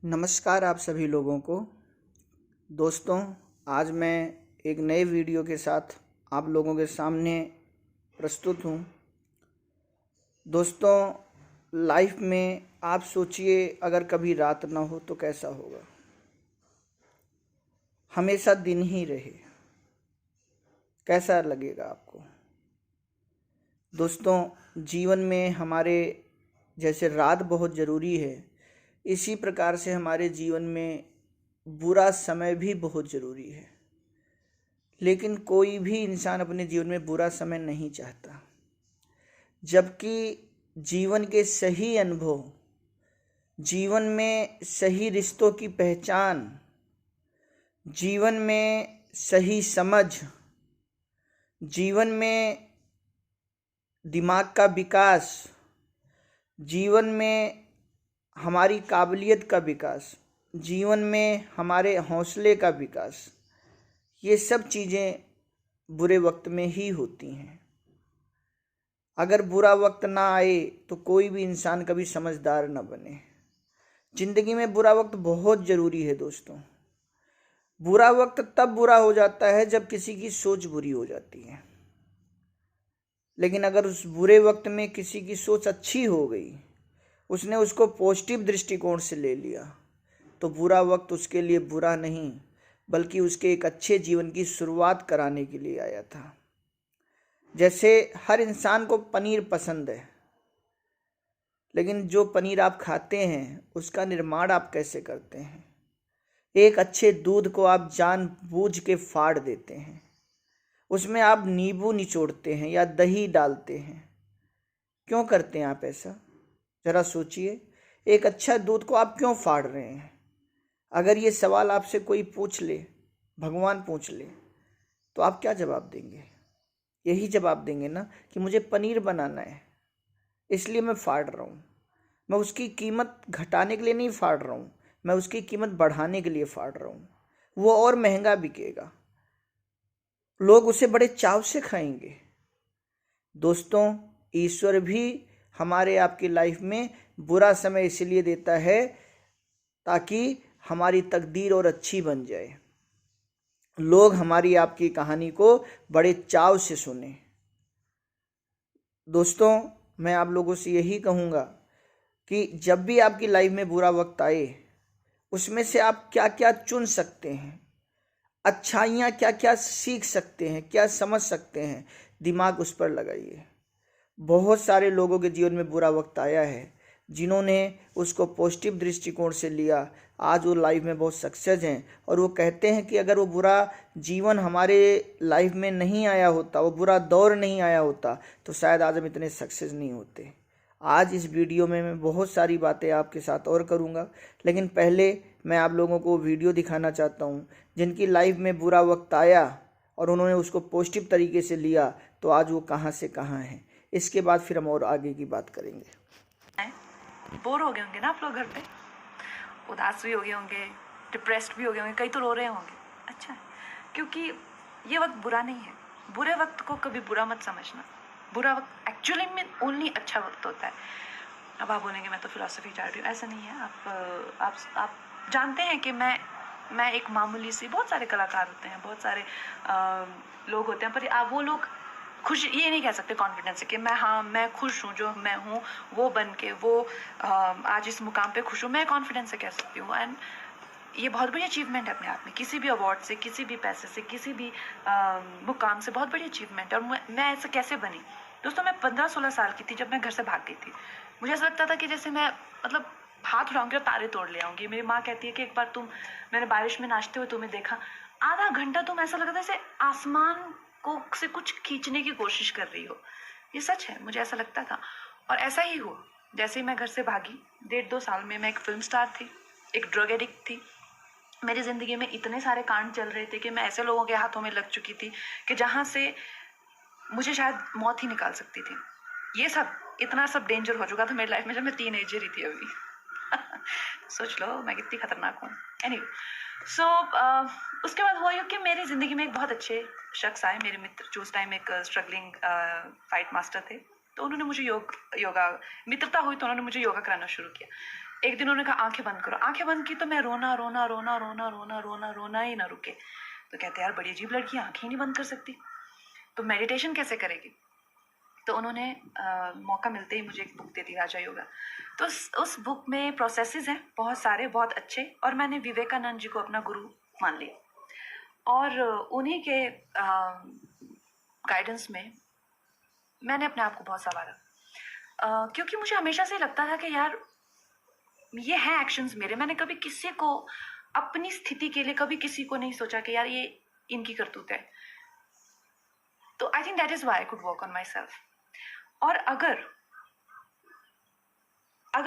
नमस्कार आप सभी लोगों को। दोस्तों, आज मैं एक नए वीडियो के साथ आप लोगों के सामने प्रस्तुत हूँ। दोस्तों, लाइफ में आप सोचिए अगर कभी रात ना हो तो कैसा होगा। हमेशा दिन ही रहे, कैसा लगेगा आपको। दोस्तों, जीवन में हमारे जैसे रात बहुत ज़रूरी है, इसी प्रकार से हमारे जीवन में बुरा समय भी बहुत ज़रूरी है। लेकिन कोई भी इंसान अपने जीवन में बुरा समय नहीं चाहता, जबकि जीवन के सही अनुभव, जीवन में सही रिश्तों की पहचान, जीवन में सही समझ, जीवन में दिमाग का विकास, जीवन में हमारी काबिलियत का विकास, जीवन में हमारे हौसले का विकास, ये सब चीज़ें बुरे वक्त में ही होती हैं। अगर बुरा वक्त ना आए तो कोई भी इंसान कभी समझदार ना बने। ज़िंदगी में बुरा वक्त बहुत ज़रूरी है दोस्तों। बुरा वक्त तब बुरा हो जाता है जब किसी की सोच बुरी हो जाती है, लेकिन अगर उस बुरे वक्त में किसी की सोच अच्छी हो गई, उसने उसको पॉजिटिव दृष्टिकोण से ले लिया, तो बुरा वक्त उसके लिए बुरा नहीं बल्कि उसके एक अच्छे जीवन की शुरुआत कराने के लिए आया था। जैसे हर इंसान को पनीर पसंद है, लेकिन जो पनीर आप खाते हैं उसका निर्माण आप कैसे करते हैं। एक अच्छे दूध को आप जानबूझ के फाड़ देते हैं, उसमें आप नींबू निचोड़ते हैं या दही डालते हैं। क्यों करते हैं आप ऐसा? ज़रा सोचिए। एक अच्छा दूध को आप क्यों फाड़ रहे हैं? अगर ये सवाल आपसे कोई पूछ ले, भगवान पूछ ले, तो आप क्या जवाब देंगे? यही जवाब देंगे ना कि मुझे पनीर बनाना है, इसलिए मैं फाड़ रहा हूँ। मैं उसकी कीमत घटाने के लिए नहीं फाड़ रहा हूँ, मैं उसकी कीमत बढ़ाने के लिए फाड़ रहा हूँ। वो और महंगा बिकेगा, लोग उसे बड़े चाव से खाएंगे। दोस्तों, ईश्वर भी हमारे आपकी लाइफ में बुरा समय इसलिए देता है ताकि हमारी तकदीर और अच्छी बन जाए, लोग हमारी आपकी कहानी को बड़े चाव से सुने। दोस्तों, मैं आप लोगों से यही कहूँगा कि जब भी आपकी लाइफ में बुरा वक्त आए, उसमें से आप क्या क्या चुन सकते हैं, अच्छाइयाँ क्या क्या सीख सकते हैं, क्या समझ सकते हैं, दिमाग उस पर लगाइए। बहुत सारे लोगों के जीवन में बुरा वक्त आया है, जिन्होंने उसको पॉजिटिव दृष्टिकोण से लिया, आज वो लाइफ में बहुत सक्सेस हैं। और वो कहते हैं कि अगर वो बुरा जीवन हमारे लाइफ में नहीं आया होता, वो बुरा दौर नहीं आया होता, तो शायद आज हम इतने सक्सेस नहीं होते। आज इस वीडियो में मैं बहुत सारी बातें आपके साथ और करूँगा, लेकिन पहले मैं आप लोगों को वीडियो दिखाना चाहता हूँ जिनकी लाइफ में बुरा वक्त आया और उन्होंने उसको पॉजिटिव तरीके से लिया, तो आज वो कहाँ से कहाँ हैं। इसके बाद फिर हम और आगे की बात करेंगे। बोर हो गए होंगे ना आप लोग, घर पे उदास भी हो गए होंगे, डिप्रेस्ड भी हो गए होंगे, कई तो रो रहे होंगे। अच्छा, क्योंकि ये वक्त बुरा नहीं है। बुरे वक्त को कभी बुरा मत समझना। बुरा वक्त एक्चुअली में ओनली अच्छा वक्त होता है। अब आप बोलेंगे मैं तो फिलॉसफी चाह रही हूँ, ऐसा नहीं है। आप जानते हैं कि मैं एक मामूली सी, बहुत सारे कलाकार होते हैं, बहुत सारे लोग होते हैं, पर आप वो लोग खुश ये नहीं कह सकते कॉन्फिडेंस से कि मैं खुश हूँ, जो मैं हूँ वो बन के, वो आज इस मुकाम पे खुश हूँ, मैं कॉन्फिडेंस से कह सकती हूँ। एंड ये बहुत बड़ी अचीवमेंट है अपने आप में। किसी भी अवार्ड से, किसी भी पैसे से, किसी भी मुकाम से बहुत बड़ी अचीवमेंट है। और मैं ऐसे कैसे बनी? दोस्तों, मैं 15-16 साल की थी जब मैं घर से भाग गई थी। मुझे ऐसा लगता था कि जैसे मैं मतलब हाथ उठाऊंगी और तारे तोड़ ले आऊंगी। मेरी माँ कहती है कि एक बार मैंने बारिश में नाचते हुए तुम्हें देखा, आधा घंटा तुम ऐसा लगा था जैसे आसमान को से कुछ खींचने की कोशिश कर रही हो। ये सच है, मुझे ऐसा लगता था। और ऐसा ही हुआ। जैसे ही मैं घर से भागी, 1.5-2 साल में मैं एक फिल्म स्टार थी, एक ड्रग एडिक्ट थी। मेरी ज़िंदगी में इतने सारे कांड चल रहे थे कि मैं ऐसे लोगों के हाथों में लग चुकी थी कि जहाँ से मुझे शायद मौत ही निकाल सकती थी। ये सब, इतना सब डेंजर हो चुका था मेरी लाइफ में जब मैं टीनेजर ही थी अभी। सोच लो मैं कितनी खतरनाक हूँ। एनीवे, सो उसके बाद हुआ कि मेरी ज़िंदगी में एक बहुत अच्छे शख्स आए, मेरे मित्र, जो उस टाइम एक स्ट्रगलिंग फाइट मास्टर थे। तो उन्होंने मुझे योगा मित्रता हुई तो उन्होंने मुझे योगा कराना शुरू किया। एक दिन उन्होंने कहा आंखें बंद करो, आंखें बंद की तो मैं रोना रोना रोना रोना रोना रोना रोना ही ना रुके। तो कहते यार बड़ी अजीब लड़की, आंखें ही नहीं बंद कर सकती, तो मेडिटेशन कैसे करेगी? तो उन्होंने मौका मिलते ही मुझे एक बुक दे दी, राजा योगा। तो उस बुक में प्रोसेसेस हैं बहुत सारे, बहुत अच्छे, और मैंने विवेकानंद जी को अपना गुरु मान लिया, और उन्हीं के गाइडेंस में मैंने अपने आप को बहुत संवारा। क्योंकि मुझे हमेशा से लगता था कि यार ये हैं एक्शंस मेरे, मैंने कभी किसी को अपनी स्थिति के लिए कभी किसी को नहीं सोचा कि यार ये इनकी करतूत है। तो I think that is why I could work on my self. और अगर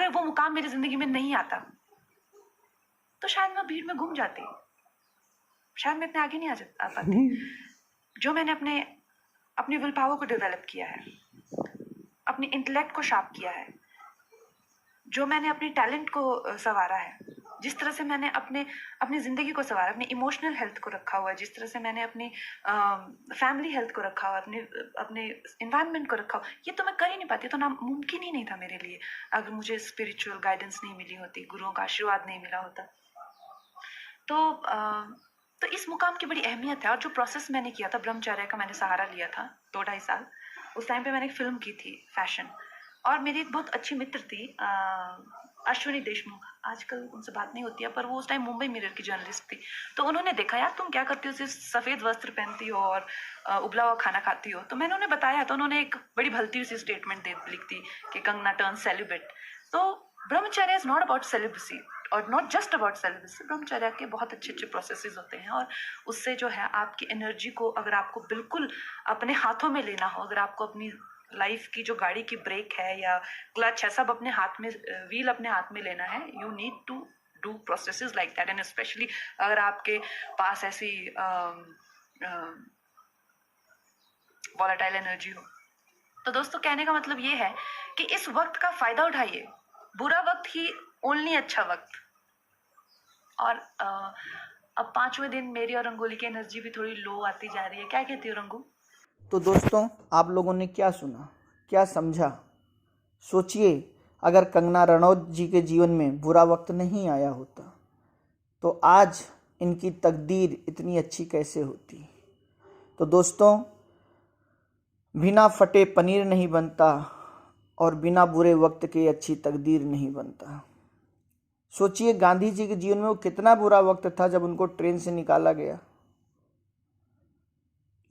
वो मुकाम मेरी जिंदगी में नहीं आता तो शायद मैं भीड़ में घूम जाती, शायद मैं इतने आगे नहीं आ पाती। जो मैंने अपने विल पावर को डेवलप किया है, अपने इंटेलेक्ट को शार्प किया है, जो मैंने अपने टैलेंट को संवारा है, जिस तरह से मैंने अपनी ज़िंदगी को संवारा, अपनी इमोशनल हेल्थ को रखा हुआ है, जिस तरह से मैंने अपनी फैमिली हेल्थ को रखा हुआ, अपने इन्वायरमेंट को रखा हुआ, ये तो मैं कर ही नहीं पाती। तो ना मुमकिन ही नहीं था मेरे लिए अगर मुझे स्पिरिचुअल गाइडेंस नहीं मिली होती, गुरुओं का आशीर्वाद नहीं मिला होता। तो इस मुकाम की बड़ी अहमियत है। और जो प्रोसेस मैंने किया था, ब्रह्मचर्य का मैंने सहारा लिया था 2-2.5 साल। उस टाइम पे मैंने एक फिल्म की थी फैशन, और मेरी एक बहुत अच्छी मित्र थी अश्विनी देशमुख, आजकल उनसे बात नहीं होती है, पर वो उस टाइम मुंबई मिरर की जर्नलिस्ट थी। तो उन्होंने देखा यार तुम क्या करती हो, सिर्फ सफ़ेद वस्त्र पहनती हो और उबला हुआ खाना खाती हो। तो मैंने उन्हें बताया, तो उन्होंने एक बड़ी भलती सी स्टेटमेंट लिख दी कि कंगना टर्न सेलिब्रेट। तो ब्रह्मचर्य इज नॉट अबाउट सेलिब्रेसी और नॉट जस्ट अबाउट सेलिब्रेसी। ब्रह्मचर्य के बहुत अच्छे अच्छे प्रोसेसेस होते हैं, और उससे जो है आपकी एनर्जी को, अगर आपको बिल्कुल अपने हाथों में लेना हो, अगर आपको अपनी लाइफ की जो गाड़ी की ब्रेक है या क्लच है, सब अपने हाथ में, व्हील अपने हाथ में लेना है, you need to do processes like that. And specially अगर आपके पास ऐसी वॉलेटाइल एनर्जी हो। तो दोस्तों कहने का मतलब ये है कि इस वक्त का फायदा उठाइए, बुरा वक्त ही ओनली अच्छा वक्त। और अब 5वें दिन मेरी और रंगोली की एनर्जी भी थोड़ी लो आती जा रही है। क्या कहती हो रंगू? तो दोस्तों आप लोगों ने क्या सुना, क्या समझा? सोचिए, अगर कंगना रनौत जी के जीवन में बुरा वक्त नहीं आया होता तो आज इनकी तकदीर इतनी अच्छी कैसे होती। तो दोस्तों, बिना फटे पनीर नहीं बनता और बिना बुरे वक्त के अच्छी तकदीर नहीं बनता। सोचिए, गांधी जी के जीवन में वो कितना बुरा वक्त था जब उनको ट्रेन से निकाला गया,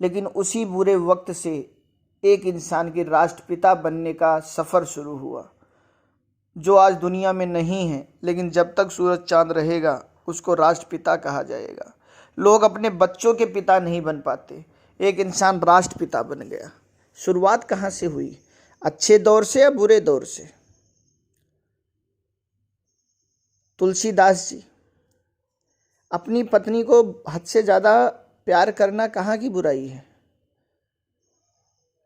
लेकिन उसी बुरे वक्त से एक इंसान के राष्ट्रपिता बनने का सफ़र शुरू हुआ, जो आज दुनिया में नहीं है, लेकिन जब तक सूरज चांद रहेगा उसको राष्ट्रपिता कहा जाएगा। लोग अपने बच्चों के पिता नहीं बन पाते, एक इंसान राष्ट्रपिता बन गया। शुरुआत कहाँ से हुई? अच्छे दौर से या बुरे दौर से? तुलसीदास जी, अपनी पत्नी को हद से ज़्यादा प्यार करना कहाँ की बुराई है?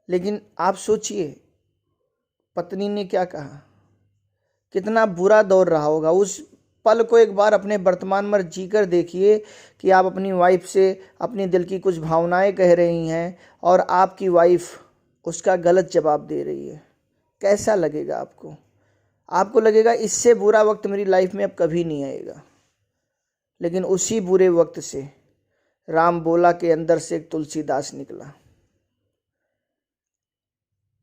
लेकिन आप सोचिए, पत्नी ने क्या कहा, कितना बुरा दौर रहा होगा। उस पल को एक बार अपने वर्तमान में जी कर देखिए कि आप अपनी वाइफ से अपनी दिल की कुछ भावनाएं कह रही हैं और आपकी वाइफ उसका गलत जवाब दे रही है। कैसा लगेगा आपको? आपको लगेगा इससे बुरा वक्त मेरी लाइफ में अब कभी नहीं आएगा। लेकिन उसी बुरे वक्त से राम बोला के अंदर से एक तुलसीदास निकला।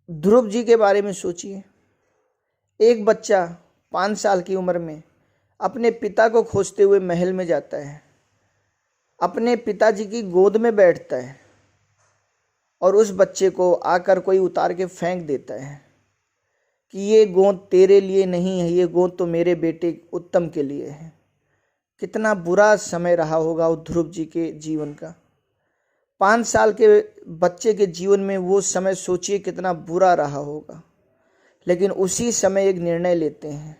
ध्रुव जी के बारे में सोचिए, एक बच्चा 5 साल की उम्र में अपने पिता को खोजते हुए महल में जाता है, अपने पिताजी की गोद में बैठता है और उस बच्चे को आकर कोई उतार के फेंक देता है कि ये गोद तेरे लिए नहीं है, ये गोद तो मेरे बेटे उत्तम के लिए है। कितना बुरा समय रहा होगा उस ध्रुव जी के जीवन का। 5 साल के बच्चे के जीवन में वो समय सोचिए कितना बुरा रहा होगा। लेकिन उसी समय एक निर्णय लेते हैं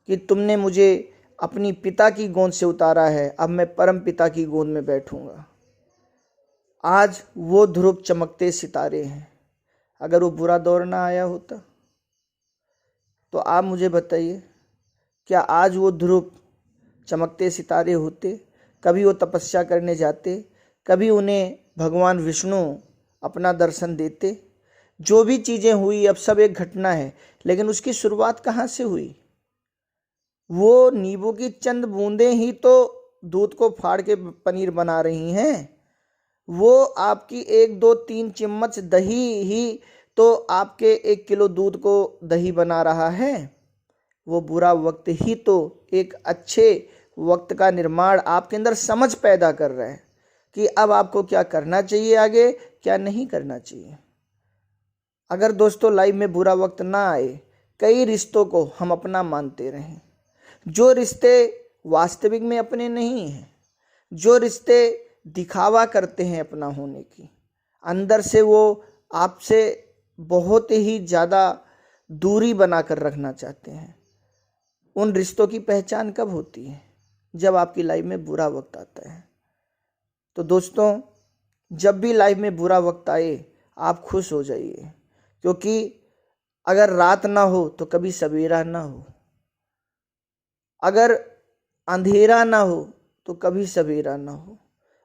कि तुमने मुझे अपनी पिता की गोद से उतारा है, अब मैं परम पिता की गोद में बैठूंगा। आज वो ध्रुव चमकते सितारे हैं। अगर वो बुरा दौर ना आया होता तो आप मुझे बताइए, क्या आज वो ध्रुव चमकते सितारे होते? कभी वो तपस्या करने जाते, कभी उन्हें भगवान विष्णु अपना दर्शन देते। जो भी चीज़ें हुई अब सब एक घटना है, लेकिन उसकी शुरुआत कहाँ से हुई? वो नींबू की चंद बूंदें ही तो दूध को फाड़ के पनीर बना रही हैं। वो आपकी 1 2 3 चम्मच दही ही तो आपके 1 किलो दूध को दही बना रहा है। वो बुरा वक्त ही तो एक अच्छे वक्त का निर्माण आपके अंदर समझ पैदा कर रहा है कि अब आपको क्या करना चाहिए, आगे क्या नहीं करना चाहिए। अगर दोस्तों लाइफ में बुरा वक्त ना आए, कई रिश्तों को हम अपना मानते रहें, जो रिश्ते वास्तविक में अपने नहीं हैं, जो रिश्ते दिखावा करते हैं अपना होने की, अंदर से वो आपसे बहुत ही ज़्यादा दूरी बना कर रखना चाहते हैं, उन रिश्तों की पहचान कब होती है? जब आपकी लाइफ में बुरा वक्त आता है। तो दोस्तों, जब भी लाइफ में बुरा वक्त आए आप खुश हो जाइए, क्योंकि अगर रात ना हो तो कभी सवेरा ना हो, अगर अंधेरा ना हो तो कभी सवेरा ना हो,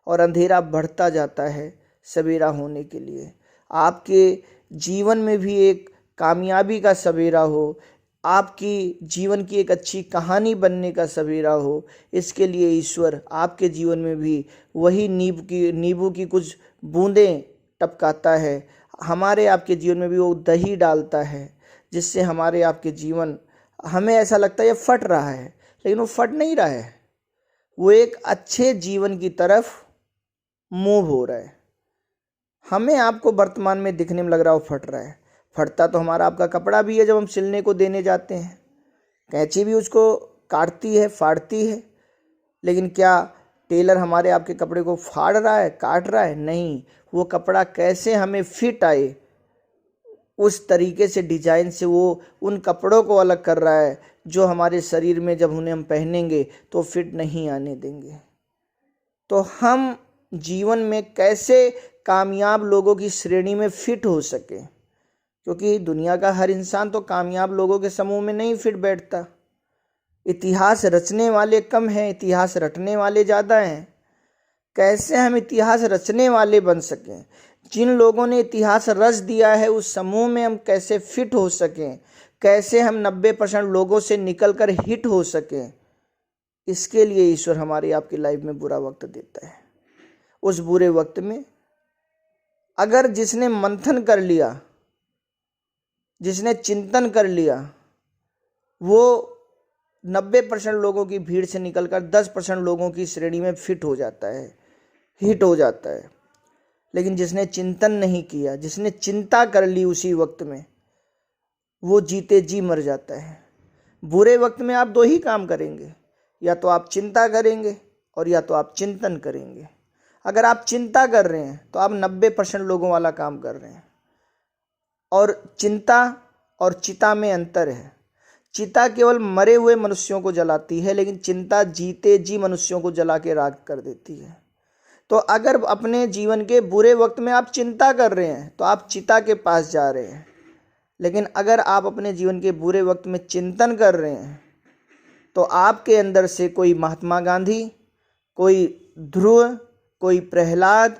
और अंधेरा बढ़ता जाता है सवेरा होने के लिए। आपके जीवन में भी एक कामयाबी का सवेरा हो, आपकी जीवन की एक अच्छी कहानी बनने का सवेरा हो, इसके लिए ईश्वर आपके जीवन में भी वही नींबू की कुछ बूंदें टपकाता है, हमारे आपके जीवन में भी वो दही डालता है, जिससे हमारे आपके जीवन, हमें ऐसा लगता है ये फट रहा है, लेकिन वो फट नहीं रहा है, वो एक अच्छे जीवन की तरफ मूव हो रहा है। हमें आपको वर्तमान में दिखने में लग रहा है वो फट रहा है, फटता तो हमारा आपका कपड़ा भी है। जब हम सिलने को देने जाते हैं, कैंची भी उसको काटती है, फाड़ती है, लेकिन क्या टेलर हमारे आपके कपड़े को फाड़ रहा है, काट रहा है? नहीं, वो कपड़ा कैसे हमें फिट आए उस तरीके से, डिजाइन से वो उन कपड़ों को अलग कर रहा है, जो हमारे शरीर में जब उन्हें हम पहनेंगे तो फिट नहीं आने देंगे। तो हम जीवन में कैसे कामयाब लोगों की श्रेणी में फिट हो सके, क्योंकि दुनिया का हर इंसान तो कामयाब लोगों के समूह में नहीं फिट बैठता। इतिहास रचने वाले कम हैं, इतिहास रटने वाले ज़्यादा हैं। कैसे हम इतिहास रचने वाले बन सकें, जिन लोगों ने इतिहास रच दिया है उस समूह में हम कैसे फिट हो सकें, कैसे हम 90% लोगों से निकलकर हिट हो सकें, इसके लिए ईश्वर हमारी आपकी लाइफ में बुरा वक्त देता है। उस बुरे वक्त में अगर जिसने मंथन कर लिया, जिसने चिंतन कर लिया, वो 90% लोगों की भीड़ से निकलकर 10% लोगों की श्रेणी में फिट हो जाता है, हिट हो जाता है। लेकिन जिसने चिंतन नहीं किया, जिसने चिंता कर ली उसी वक्त में, वो जीते जी मर जाता है। बुरे वक्त में आप 2 ही काम करेंगे, या तो आप चिंता करेंगे और या तो आप चिंतन करेंगे। अगर आप चिंता कर रहे हैं तो आप 90% लोगों वाला काम कर रहे हैं। और चिंता और चिता में अंतर है। चिता केवल मरे हुए मनुष्यों को जलाती है, लेकिन चिंता जीते जी मनुष्यों को जला के राख कर देती है। तो अगर अपने जीवन के बुरे वक्त में आप चिंता कर रहे हैं तो आप चिता के पास जा रहे हैं, लेकिन अगर आप अपने जीवन के बुरे वक्त में चिंतन कर रहे हैं तो आपके अंदर से कोई महात्मा गांधी, कोई ध्रुव, कोई प्रहलाद,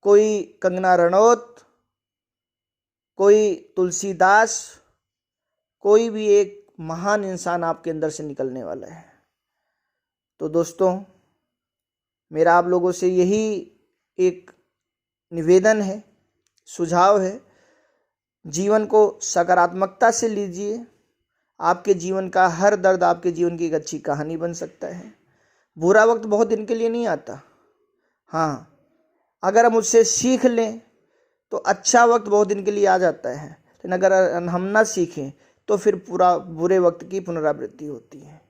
कोई कंगना रनौत, कोई तुलसीदास, कोई भी एक महान इंसान आपके अंदर से निकलने वाला है। तो दोस्तों, मेरा आप लोगों से यही एक निवेदन है, सुझाव है, जीवन को सकारात्मकता से लीजिए। आपके जीवन का हर दर्द आपके जीवन की एक अच्छी कहानी बन सकता है। बुरा वक्त बहुत दिन के लिए नहीं आता। हाँ, अगर हम उससे सीख लें तो अच्छा वक्त बहुत दिन के लिए आ जाता है, लेकिन अगर हम ना सीखें तो फिर पूरा बुरे वक्त की पुनरावृत्ति होती है।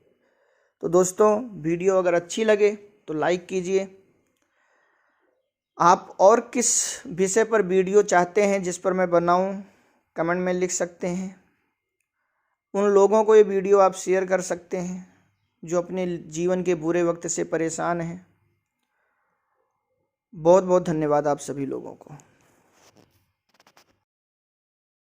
तो दोस्तों, वीडियो अगर अच्छी लगे तो लाइक कीजिए। आप और किस विषय पर वीडियो चाहते हैं जिस पर मैं बनाऊं, कमेंट में लिख सकते हैं। उन लोगों को ये वीडियो आप शेयर कर सकते हैं जो अपने जीवन के बुरे वक्त से परेशान हैं। बहुत बहुत धन्यवाद आप सभी लोगों को।